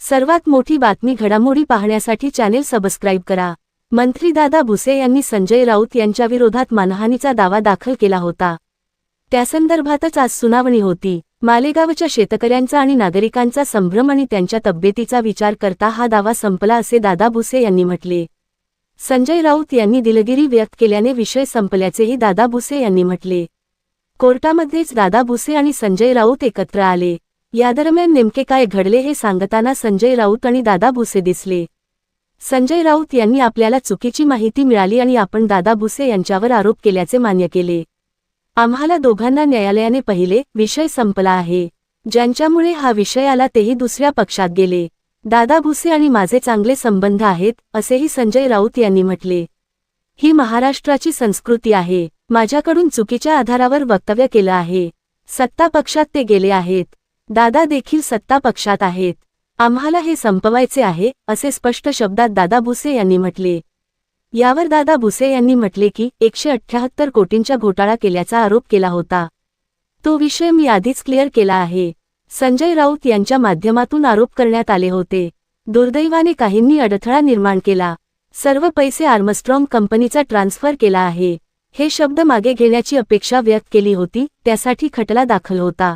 सर्वात मोठी बातमी घडामोडी पाहण्यासाठी चॅनेल सबस्क्राईब करा। मंत्री दादा भुसे यांनी संजय राऊत यांच्याविरोधात मानहानीचा दावा दाखल केला होता। त्यासंदर्भातच आज सुनावणी होती। मालेगावच्या शेतकऱ्यांचा आणि नागरिकांचा संभ्रम आणि त्यांच्या तब्येतीचा विचार करता हा दावा संपला असे दादा भुसे यांनी म्हटले। संजय राऊत यांनी दिलगिरी व्यक्त केल्याने विषय संपल्याचेही दादा भुसे यांनी म्हटले। कोर्टामध्येच दादा भुसे आणि संजय राऊत एकत्र आले। या दरम्यान नेमके काय घडले हे सांगताना संजय राऊत आणि दादा भुसे दिसले। संजय राऊत यांनी आपल्याला चुकीची माहिती मिळाली आणि आपण दादा भुसे यांच्यावर आरोप केल्याचे मान्य केले। आम्हाला दोघांना न्यायालयाने पाहिले, विषय संपला आहे। ज्यांच्यामुळे हा विषय आला तेही दुसऱ्या पक्षात गेले। दादा भुसे आणि माझे चांगले संबंध आहेत, असेही संजय राऊत यांनी म्हटले। ही महाराष्ट्राची संस्कृती आहे। माझ्याकडून चुकीच्या आधारावर वक्तव्य केलं आहे। सत्ता पक्षात ते गेले आहेत। दादा देखील सत्ता पक्षात आहेत। आम्हाला हे संपवायचे आहे, असे स्पष्ट शब्दात दादा भुसे यांनी म्हटले। यावर दादा भुसे यांनी म्हटले की 178 कोटींचा घोटाळा केल्याचा आरोप केला होता। तो विषय मी आधीच क्लिअर केला आहे। संजय राऊत यांच्या माध्यमातून आरोप करण्यात आले होते। दुर्दैवाने काहींनी अडथळा निर्माण केला। सर्व पैसे आर्मस्ट्रॉंग कंपनीचा ट्रान्सफर केला आहे, हे शब्द मागे घेण्याची अपेक्षा व्यक्त केली होती, त्यासाठी खटला दाखल होता।